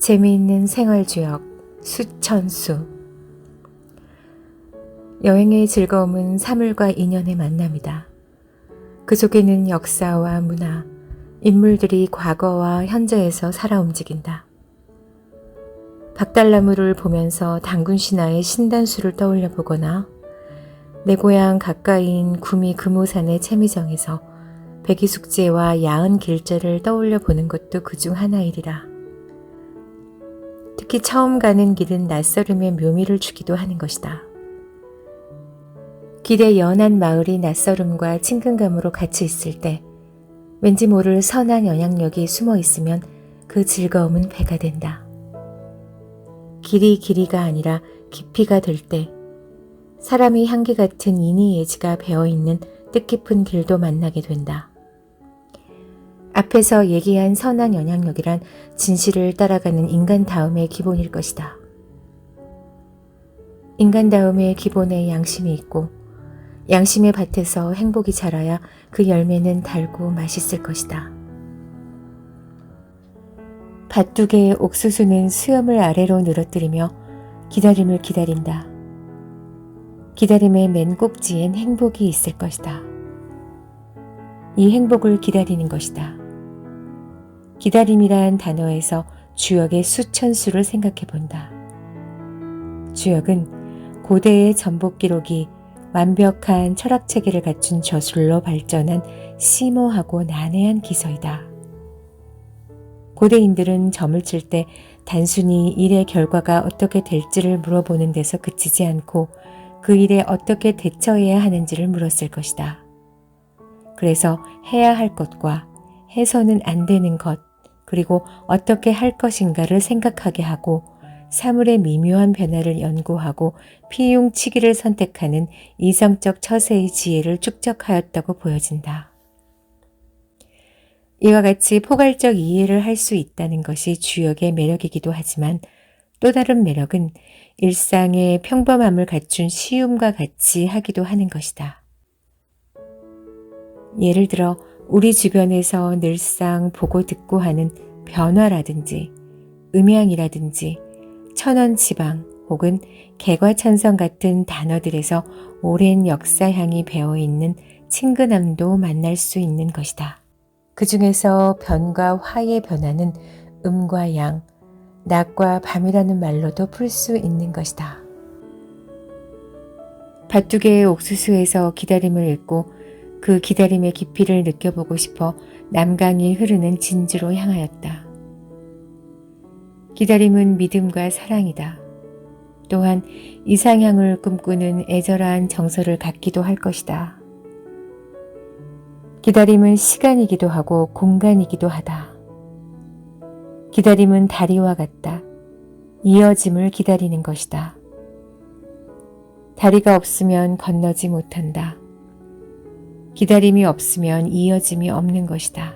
재미있는 생활주역 수천수. 여행의 즐거움은 사물과 인연의 만남이다. 그 속에는 역사와 문화, 인물들이 과거와 현재에서 살아 움직인다. 박달나무를 보면서 당군 신화의 신단수를 떠올려 보거나 내 고향 가까이인 구미 금오산의 채미정에서 백이숙제와 야은 길제를 떠올려 보는 것도 그중 하나이리라. 특히 처음 가는 길은 낯설음의 묘미를 주기도 하는 것이다. 길에 연한 마을이 낯설음과 친근감으로 같이 있을 때 왠지 모를 선한 영향력이 숨어 있으면 그 즐거움은 배가 된다. 길이 길이가 아니라 깊이가 될 때 사람이 향기 같은 이니예지가 배어있는 뜻깊은 길도 만나게 된다. 앞에서 얘기한 선한 영향력이란 진실을 따라가는 인간다움의 기본일 것이다. 인간다움의 기본에 양심이 있고 양심의 밭에서 행복이 자라야 그 열매는 달고 맛있을 것이다. 밭두개의 옥수수는 수염을 아래로 늘어뜨리며 기다림을 기다린다. 기다림의 맨 꼭지엔 행복이 있을 것이다. 이 행복을 기다리는 것이다. 기다림이란 단어에서 주역의 수천수를 생각해 본다. 주역은 고대의 전복 기록이 완벽한 철학 체계를 갖춘 저술로 발전한 심오하고 난해한 기서이다. 고대인들은 점을 칠 때 단순히 일의 결과가 어떻게 될지를 물어보는 데서 그치지 않고 그 일에 어떻게 대처해야 하는지를 물었을 것이다. 그래서 해야 할 것과 해서는 안 되는 것, 그리고 어떻게 할 것인가를 생각하게 하고 사물의 미묘한 변화를 연구하고 피용치기를 선택하는 이성적 처세의 지혜를 축적하였다고 보여진다. 이와 같이 포괄적 이해를 할 수 있다는 것이 주역의 매력이기도 하지만 또 다른 매력은 일상의 평범함을 갖춘 쉬움과 같이 하기도 하는 것이다. 예를 들어 우리 주변에서 늘상 보고 듣고 하는 변화라든지 음향이라든지 천원지방 혹은 개과천선 같은 단어들에서 오랜 역사향이 배어있는 친근함도 만날 수 있는 것이다. 그 중에서 변과 화의 변화는 음과 양, 낮과 밤이라는 말로도 풀 수 있는 것이다. 밭두개의 옥수수에서 기다림을 읽고 그 기다림의 깊이를 느껴보고 싶어 남강이 흐르는 진주로 향하였다. 기다림은 믿음과 사랑이다. 또한 이상향을 꿈꾸는 애절한 정서를 갖기도 할 것이다. 기다림은 시간이기도 하고 공간이기도 하다. 기다림은 다리와 같다. 이어짐을 기다리는 것이다. 다리가 없으면 건너지 못한다. 기다림이 없으면 이어짐이 없는 것이다.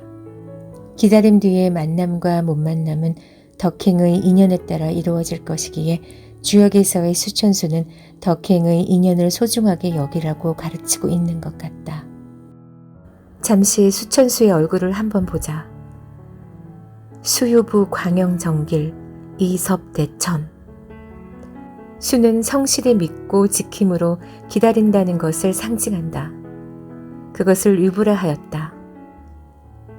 기다림 뒤의 만남과 못 만남은 덕행의 인연에 따라 이루어질 것이기에 주역에서의 수천수는 덕행의 인연을 소중하게 여기라고 가르치고 있는 것 같다. 잠시 수천수의 얼굴을 한번 보자. 수유부 광영정길 이섭대천. 수는 성실히 믿고 지킴으로 기다린다는 것을 상징한다. 그것을 유부라 하였다.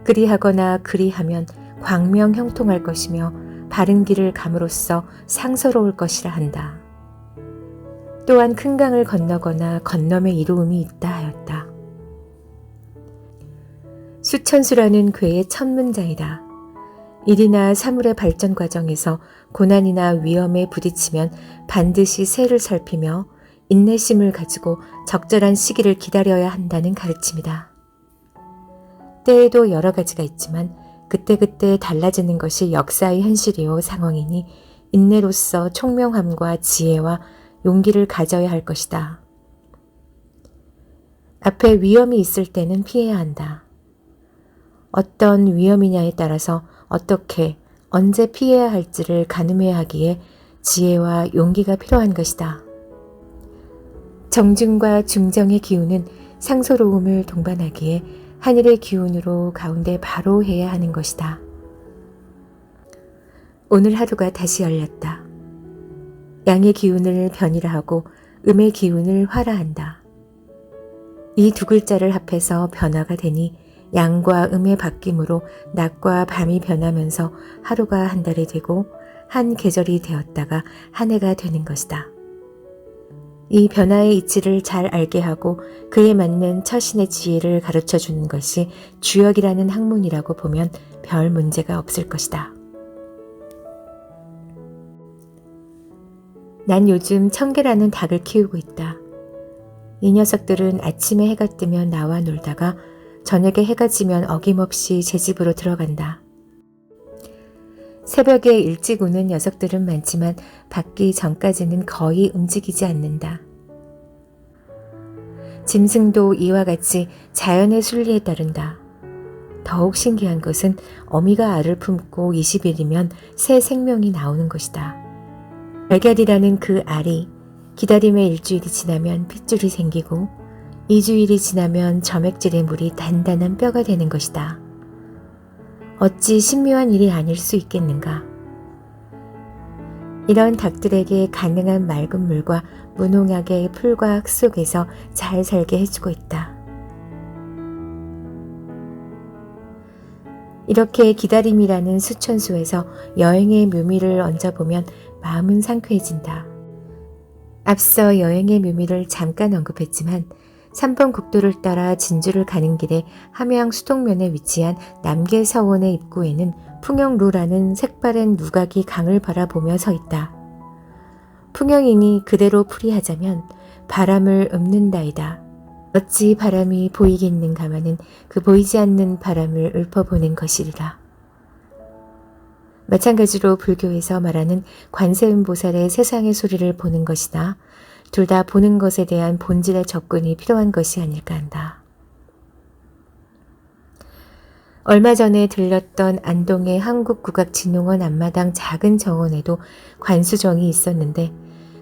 그리하거나 그리하면 광명 형통할 것이며 바른 길을 감으로써 상서로울 것이라 한다. 또한 큰 강을 건너거나 건너의 이로움이 있다 하였다. 수천수라는 괴의 첫 문장이다. 일이나 사물의 발전 과정에서 고난이나 위험에 부딪히면 반드시 새를 살피며 인내심을 가지고 적절한 시기를 기다려야 한다는 가르침이다. 때에도 여러 가지가 있지만 그때그때 달라지는 것이 역사의 현실이요 상황이니 인내로서 총명함과 지혜와 용기를 가져야 할 것이다. 앞에 위험이 있을 때는 피해야 한다. 어떤 위험이냐에 따라서 어떻게, 언제 피해야 할지를 가늠해야 하기에 지혜와 용기가 필요한 것이다. 정중과 중정의 기운은 상소로움을 동반하기에 하늘의 기운으로 가운데 바로 해야 하는 것이다. 오늘 하루가 다시 열렸다. 양의 기운을 변이라 하고 음의 기운을 화라 한다. 이 두 글자를 합해서 변화가 되니 양과 음의 바뀜으로 낮과 밤이 변하면서 하루가 한 달이 되고 한 계절이 되었다가 한 해가 되는 것이다. 이 변화의 이치를 잘 알게 하고 그에 맞는 처신의 지혜를 가르쳐 주는 것이 주역이라는 학문이라고 보면 별 문제가 없을 것이다. 난 요즘 청개라는 닭을 키우고 있다. 이 녀석들은 아침에 해가 뜨면 나와 놀다가 저녁에 해가 지면 어김없이 제 집으로 들어간다. 새벽에 일찍 우는 녀석들은 많지만 밝기 전까지는 거의 움직이지 않는다. 짐승도 이와 같이 자연의 순리에 따른다. 더욱 신기한 것은 어미가 알을 품고 20일이면 새 생명이 나오는 것이다. 달걀이라는 그 알이 기다림의 일주일이 지나면 핏줄이 생기고 2주일이 지나면 점액질의 물이 단단한 뼈가 되는 것이다. 어찌 신묘한 일이 아닐 수 있겠는가? 이런 닭들에게 가능한 맑은 물과 무농약의 풀과 흙 속에서 잘 살게 해주고 있다. 이렇게 기다림이라는 수천수에서 여행의 묘미를 얹어보면 마음은 상쾌해진다. 앞서 여행의 묘미를 잠깐 언급했지만 3번 국도를 따라 진주를 가는 길에 함양 수동면에 위치한 남계서원의 입구에는 풍영루라는 색바랜 누각이 강을 바라보며 서 있다. 풍영이니 그대로 풀이하자면 바람을 읊는다이다. 어찌 바람이 보이겠는가마는 그 보이지 않는 바람을 읊어보는 것이리라. 마찬가지로 불교에서 말하는 관세음보살의 세상의 소리를 보는 것이나 둘 다 보는 것에 대한 본질의 접근이 필요한 것이 아닐까 한다. 얼마 전에 들렸던 안동의 한국국악진흥원 앞마당 작은 정원에도 관수정이 있었는데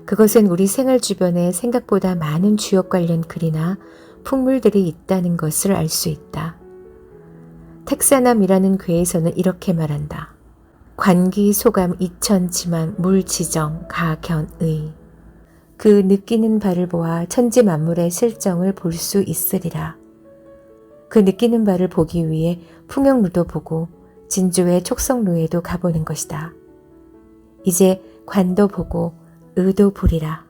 그것은 우리 생활 주변에 생각보다 많은 주역 관련 글이나 풍물들이 있다는 것을 알 수 있다. 택사남이라는 괴에서는 이렇게 말한다. 관기 소감 이천지만 물지정 가견의 그 느끼는 바를 보아 천지 만물의 실정을 볼 수 있으리라. 그 느끼는 바를 보기 위해 풍영루도 보고 진주의 촉성루에도 가보는 것이다. 이제 관도 보고 의도 보리라.